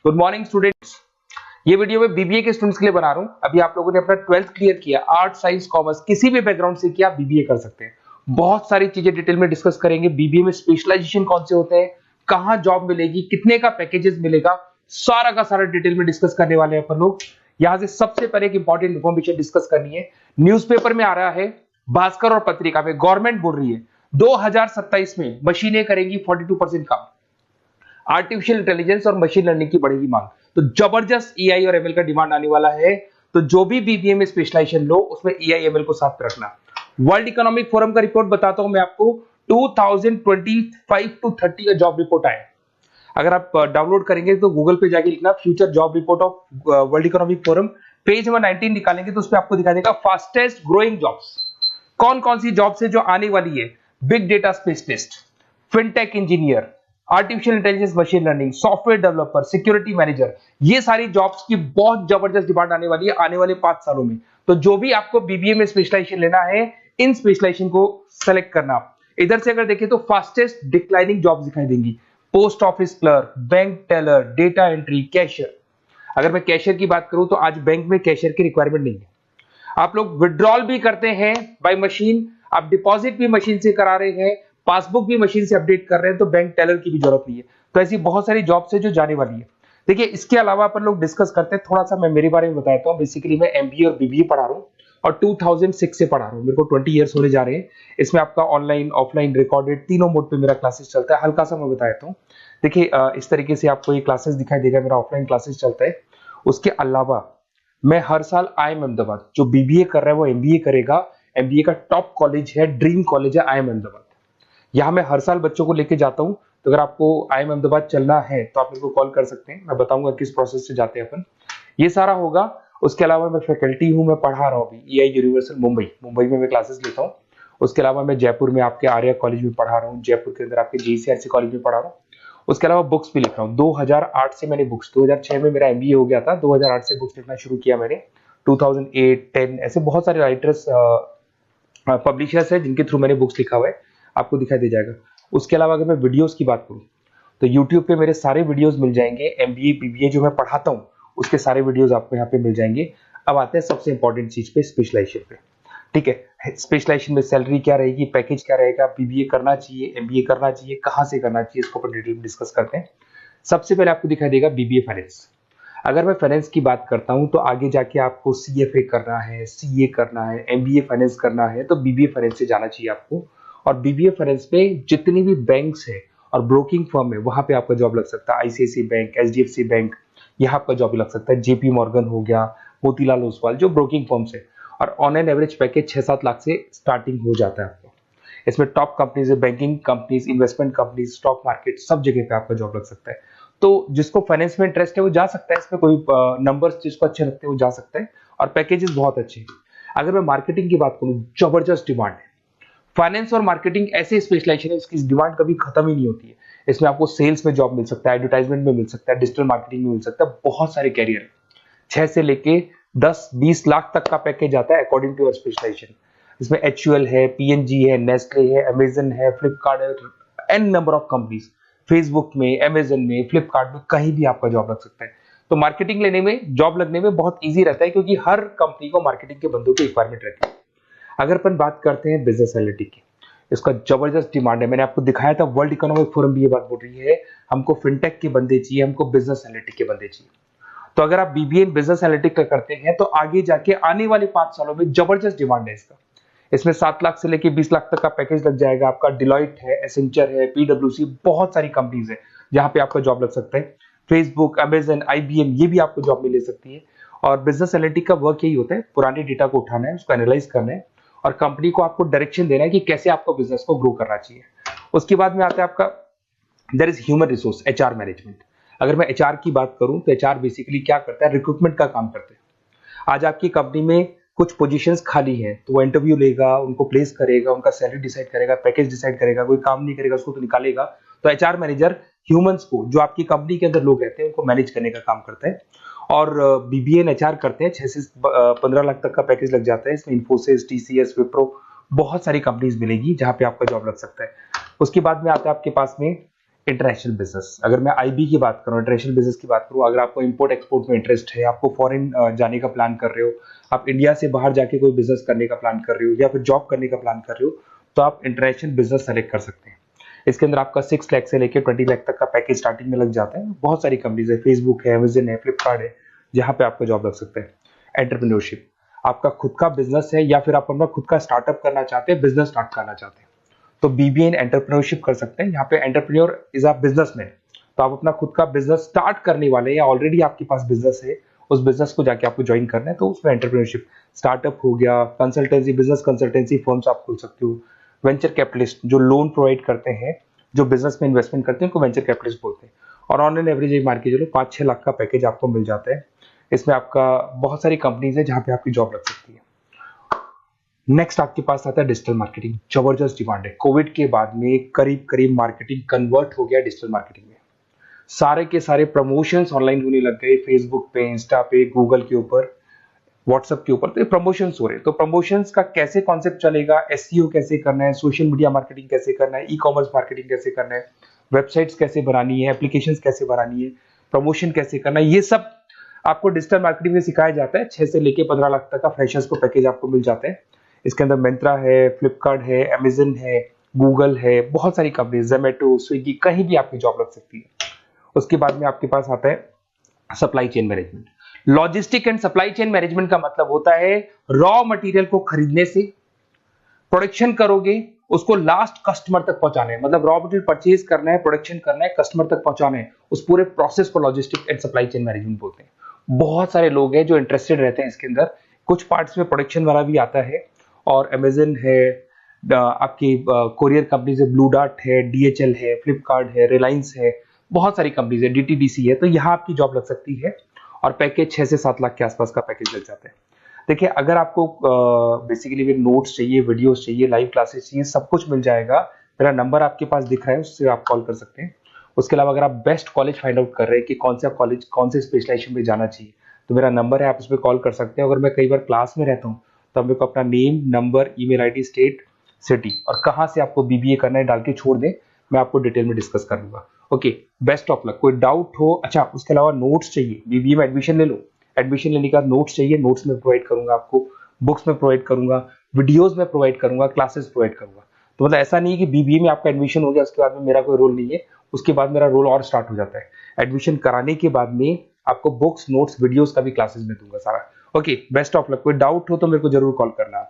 Good morning students. ये video मैं BBA के स्टूडेंट्स के लिए बना रहा हूं। अभी आप लोगों ने अपना 12th क्लियर किया, आर्ट साइंस कॉमर्स किसी भी बैकग्राउंड से किया, बीबीए कर सकते हैं। बहुत सारी चीजें डिटेल में डिस्कस करेंगे। बीबीए में स्पेशलाइजेशन कौन से होते हैं, कहां जॉब मिलेगी, कितने का पैकेजेस मिलेगा, सारा का सारा डिटेल में डिस्कस करने वाले हैं अपन लोग। यहां से सबसे पहले एक इंपॉर्टेंट इन्फॉर्मेशन डिस्कस करनी है। न्यूज़पेपर में आ रहा है, भास्कर और पत्रिका में गवर्नमेंट बोल रही है 2027 में मशीनें करेंगी 42% काम। आर्टिफिशियल इंटेलिजेंस और मशीन लर्निंग की बढ़ेगी मांग, तो जबरदस्त एआई और एमएल का डिमांड आने वाला है। तो जो भी बीबीए में स्पेशलाइजेशन लो उसमें एआई एमएल को साथ रखना। वर्ल्ड इकोनॉमिक फोरम का रिपोर्ट बताता हूं मैं आपको, 2025 टू 30 का जॉब रिपोर्ट आया। अगर आप डाउनलोड करेंगे तो गूगल पे जाके लिखना future job report of world economic forum, page number 19 निकालेंगे तो उसमें आपको दिखा देगा फास्टेस्ट ग्रोइंग जॉब्स कौन कौन सी जॉब्स है जो आने वाली है। Big data specialist, fintech engineer, artificial intelligence machine learning, software developer, security manager, ये सारी जॉब्स की बहुत जबरदस्त डिमांड आने वाली है आने वाले 5 सालों में। तो जो भी आपको बीबीए में स्पेशलाइजेशन लेना है, इन स्पेशलाइजेशन को सेलेक्ट करना। इधर से अगर देखें तो फास्टेस्ट डिक्लाइनिंग जॉब्स दिखाई देंगी, post office clerk, bank teller, data entry, cashier. अगर मैं कैशियर की बात करूं तो आज बैंक में कैशियर की रिक्वायरमेंट नहीं है। आप लोग विड्रॉल भी करते हैं बाय मशीन, आप डिपॉजिट भी मशीन से करा रहे हैं, पासबुक भी मशीन से अपडेट कर रहे हैं, तो बैंक टेलर की भी जरूरत नहीं है। तो ऐसी बहुत सारी जॉब्स है जो जाने वाली है। देखिए, इसके अलावा अपन लोग डिस्कस करते हैं, थोड़ा सा मैं मेरे बारे में बताता हूँ। बेसिकली मैं एमबीए और बीबीए पढ़ा रहा हूँ और 2006 से पढ़ा रहा हूँ। मेरे को 20 ईयर्स होने जा रहे हैं। इसमें आपका ऑनलाइन, ऑफलाइन, रिकॉर्डेड तीनों मोड पे मेरा क्लासेस चलता है। हल्का सा मैं बताता हूँ। देखिए, इस तरीके से आपको ये क्लासेस दिखाई देगा, मेरा ऑफलाइन क्लासेस चलता है। उसके अलावा मैं हर साल आईएम अहमदाबाद, जो बीबीए कर रहा है वो एमबीए करेगा। एमबीए का टॉप कॉलेज है, ड्रीम कॉलेज है आईएम अहमदाबाद। यहाँ मैं हर साल बच्चों को लेके जाता हूँ। तो अगर आपको आईएम अहमदाबाद चलना है तो आप मेरे को कॉल कर सकते हैं, मैं बताऊंगा किस प्रोसेस से जाते हैं अपन। ये सारा होगा। उसके अलावा मैं फैकल्टी हूँ, मैं पढ़ा रहा हूँ अभी ईआई यूनिवर्सल मुंबई में मैं क्लासेस लेता हूँ। उसके अलावा मैं जयपुर में आपके आर्या कॉलेज में पढ़ा रहा हूँ, जयपुर के अंदर आपके जीसीआरसी कॉलेज में पढ़ा रहा हूँ। उसके अलावा बुक्स भी लिख रहा हूँ। 2008 से मैंने बुक्स, 2006 में मेरा एमबीए हो गया था, 2008 से बुक्स लिखना शुरू किया मैंने। 2008, 10 ऐसे बहुत सारे राइटर्स, पब्लिशर्स है जिनके थ्रू मैंने बुक्स लिखा हुआ है, आपको दिखाई दे जाएगा। उसके अलावा अगर मैं वीडियोस की बात करूं तो यूट्यूब पे मेरे सारे वीडियोस मिल जाएंगे। एमबीए बीबीए जो मैं पढ़ाता हूं उसके सारे वीडियोस आपको यहाँ पे मिल जाएंगे। अब आते हैं सबसे इंपॉर्टेंट चीज पे, स्पेशलाइजेशन पे। ठीक है, स्पेशलाइजेशन में सैलरी क्या रहेगी, पैकेज क्या रहेगा, बीबीए करना चाहिए, एमबीए करना चाहिए, कहाँ से करना चाहिए, इसको अपन डिटेल में डिस्कस करते हैं। सबसे पहले आपको दिखाई देगा बीबीए फाइनेंस। अगर मैं फाइनेंस की बात करता हूं तो आगे जाके आपको सीएफए करना है, सीए करना है, एमबीए फाइनेंस करना है, तो बीबीए फाइनेंस से जाना चाहिए आपको। और बीबीए फाइनेंस में जितनी भी बैंक्स है और ब्रोकिंग फर्म है वहां पे आपका जॉब लग सकता है। आईसीआईसीआई बैंक, एचडीएफसी बैंक, यहाँ आपका जॉब लग सकता है। जेपी मॉर्गन हो गया, मोतीलाल ओसवाल, जो ब्रोकिंग फर्म्स है। और on an average package 6-7 lakh से स्टार्टिंग हो जाता है आपको। इसमें टॉप कंपनीज है, banking companies, investment companies, stock market, सब जगह पे आपका जॉब लग सकता है। तो जिसको फाइनेंस में इंटरेस्ट है वो जा सकता है, इसमें कोई नंबर्स जिसको अच्छे लगते हैं वो जा सकता है, और पैकेजेस बहुत अच्छे हैं। अगर मैं मार्केटिंग की बात करूं, जबरदस्त डिमांड है। फाइनेंस और मार्केटिंग ऐसे स्पेशलाइजेशन है इसकी डिमांड कभी खत्म ही नहीं होती है। इसमें आपको सेल्स में जॉब मिल सकता है, एडवर्टाइजमेंट में मिल सकता है, डिजिटल मार्केटिंग में मिल सकता है, बहुत सारे कैरियर है। 6 से लेके 10-20 लाख तक का पैकेज आता है अकॉर्डिंग टू योर स्पेशलाइजेशन। इसमें एचयूएल है, पीएनजी है, नेस्ले है, अमेजन है, फ्लिपकार्ट है, an number of companies. Facebook में, अमेजन में, फ्लिपकार्ट में, कहीं भी आपका जॉब लग सकता है। तो मार्केटिंग लेने में, जॉब लगने में बहुत इजी रहता है, क्योंकि हर कंपनी को मार्केटिंग के बंदों की रिक्वायरमेंट रहती है। अगर अपन बात करते हैं बिजनेस एनालिटिक की, इसका जबरदस्त डिमांड है। मैंने आपको दिखाया था, वर्ल्ड इकोनॉमिक फोरम भी ये बात बोल रही है, हमको फिनटेक के बंदे चाहिए, हमको बिजनेस एनालिटिक के बंदे चाहिए। तो अगर आप बीबीए बिजनेस एनालिटिक का करते हैं तो आगे जाके आने वाले 5 सालों में जबरदस्त डिमांड है इसका। इसमें 7 लाख से लेके 20 लाख तक का पैकेज लग जाएगा आपका। डिलॉइट है, एसेंचर है, पीडब्ल्यूसी, बहुत सारी कंपनीज है जहां पे आपका जॉब लग सकता है। फेसबुक, अमेजन, आईबीएम, ये भी आपको जॉब में ले सकती है। और बिजनेस एनालिटिक का वर्क यही होता है, पुराने डेटा को उठाना है, उसको एनालाइज करना है और कंपनी को आपको डायरेक्शन देना है कि कैसे आपको बिजनेस को ग्रो करना चाहिए। उसके बाद में आता है आपका there is human resource, HR management. अगर मैं एचआर की बात करूं तो एचआर बेसिकली क्या करता है, रिक्रूटमेंट का काम करते हैं। आज आपकी कंपनी में कुछ पोजीशंस खाली हैं तो वो इंटरव्यू लेगा, उनको प्लेस करेगा, उनका सैलरी डिसाइड करेगा, पैकेज डिसाइड करेगा, कोई काम नहीं करेगा उसको तो निकालेगा। तो एचआर मैनेजर ह्यूमंस को, जो आपकी कंपनी के अंदर लोग रहते हैं, उनको मैनेज करने का काम करता है। और बीबीए एंड एचआर करते हैं, 6 से 15 लाख तक का पैकेज लग जाता है। इसमें इन्फोसिस, टीसीएस, विप्रो, बहुत सारी कंपनीज मिलेगी जहां पे आपका जॉब लग सकता है। उसके बाद में आता है आपके पास में इंटरनेशनल बिजनेस, अगर मैं आईबी की बात करूं, इंटरनेशनल बिजनेस की बात करूं, अगर आपको इंपोर्ट एक्सपोर्ट में इंटरेस्ट है, आपको फॉरेन जाने का प्लान कर रहे हो, आप इंडिया से बाहर जाके कोई बिजनेस करने का प्लान कर रहे हो या फिर जॉब करने का प्लान कर रहे हो, तो आप इंटरनेशनल बिजनेस सेलेक्ट कर सकते हैं। इसके अंदर आपका 6 लाख से लेकर 20 लाख तक का पैकेज स्टार्टिंग में लग जाता है। बहुत सारी कंपनीज है, फेसबुक है, अमेजन है, फ्लिपकार्ट है, जहां पे आपका जॉब लग सकता है। एंटरप्रेन्योरशिप, आपका खुद का बिजनेस है या फिर आप अपना खुद का स्टार्टअप करना चाहते हैं, बिजनेस स्टार्ट करना चाहते हैं, तो बीबीए इन एंटरप्रेन्योरशिप कर सकते हैं। यहाँ पे एंटरप्रेन्योर इज अ बिजनेसमैन, तो आप अपना खुद का बिजनेस स्टार्ट करने वाले हैं या ऑलरेडी आपके पास बिजनेस है, उस बिजनेस को जाके आपको ज्वाइन करना है, तो उसमें एंटरप्रेन्योरशिप। स्टार्टअप हो गया, कंसल्टेंसी, बिजनेस कंसल्टेंसी फर्म्स आप खोल सकते हो। वेंचर कैपिटलिस्ट जो लोन प्रोवाइड करते हैं, जो बिजनेस में इन्वेस्टमेंट करते हैं, उनको वेंचर कैपिटलिस्ट बोलते हैं। और ऑन एन एवरेज एक मार्केट चलो 5-6 लाख का पैकेज आपको मिल जाता है। इसमें आपका बहुत सारी कंपनीज है जहां पे आपकी जॉब लग सकती है। नेक्स्ट आपके पास आता है डिजिटल मार्केटिंग। जबरदस्त डिमांड है, कोविड के बाद में करीब करीब मार्केटिंग कन्वर्ट हो गया डिजिटल मार्केटिंग में। सारे के सारे प्रमोशंस ऑनलाइन होने लग गए, फेसबुक पे, इंस्टा पे, गूगल के ऊपर, व्हाट्सएप के ऊपर, तो प्रमोशंस हो रहे हैं। तो प्रमोशंस का कैसे कॉन्सेप्ट चलेगा, एसईओ कैसे करना है, सोशल मीडिया मार्केटिंग कैसे करना है, ई कॉमर्स मार्केटिंग कैसे करना है, वेबसाइट्स कैसे बनानी है, एप्लीकेशंस कैसे बनानी है, प्रमोशन कैसे करना है, ये सब आपको डिजिटल मार्केटिंग में सिखाया जाता है। 6 से लेके 15 लाख तक का फ्रेशर्स को पैकेज आपको मिल जाता है। इसके अंदर मिंत्रा है, फ्लिपकार्ट है, अमेजन है, गूगल है, बहुत सारी कंपनी, जोमेटो, स्विगी, कहीं भी आपकी जॉब लग सकती है। उसके बाद में आपके पास आता है supply chain management. Logistic and supply chain management का मतलब होता है रॉ मटेरियल को खरीदने से, प्रोडक्शन करोगे, उसको लास्ट कस्टमर तक पहुंचाना है, मतलब रॉ मटेरियल परचेज करना है, प्रोडक्शन करना है, कस्टमर तक पहुंचाना है, उस पूरे प्रोसेस को logistic and supply chain management बोलते हैं। बहुत सारे लोग हैं जो इंटरेस्टेड रहते हैं इसके अंदर। कुछ पार्ट्स में प्रोडक्शन वाला भी आता है, और अमेजन है, आपकी कोरियर कंपनी से ब्लू डार्ट है, डीएचएल है, फ्लिपकार्ट है, रिलायंस है, बहुत सारी कंपनीज है, डीटीडीसी है, तो यहाँ आपकी जॉब लग सकती है। और पैकेज 6 से 7 लाख के आसपास का पैकेज लग जाता है। देखिए, अगर आपको बेसिकली भी नोट्स चाहिए, वीडियोस चाहिए, लाइव क्लासेस चाहिए, सब कुछ मिल जाएगा। मेरा नंबर आपके पास दिख रहा है, उससे आप कॉल कर सकते हैं। उसके अलावा अगर आप बेस्ट कॉलेज फाइंड आउट कर रहे हैं कि कौन सा कॉलेज, कौन से स्पेशलाइजेशन में जाना चाहिए, तो मेरा नंबर है, आप उस पर कॉल कर सकते हैं। अगर मैं कई बार क्लास में रहता हूँ, तो आप मेरे को अपना name, number, email ID, state, city और कहाँ से आपको बीबीए करना है डाल के छोड़ दें, मैं आपको डिटेल में डिस्कस कर लूंगा। Okay, best of luck. कोई डाउट हो, अच्छा उसके अलावा नोट्स चाहिए, बीबीए में एडमिशन ले लो, एडमिशन लेने के बाद नोट्स चाहिए, नोट्स में प्रोवाइड करूंगा आपको, बुक्स में प्रोवाइड करूंगा, वीडियोस में प्रोवाइड करूंगा, क्लासेस प्रोवाइड करूंगा। तो मतलब ऐसा नहीं है कि बीबीए में आपका एडमिशन हो गया उसके बाद में मेरा कोई रोल नहीं है, उसके बाद मेरा रोल और स्टार्ट हो जाता है। एडमिशन कराने के बाद में आपको बुक्स, नोट्स, वीडियोस का भी क्लासेस में दूंगा सारा। Okay, best of luck. कोई डाउट हो तो मेरे को जरूर कॉल करना।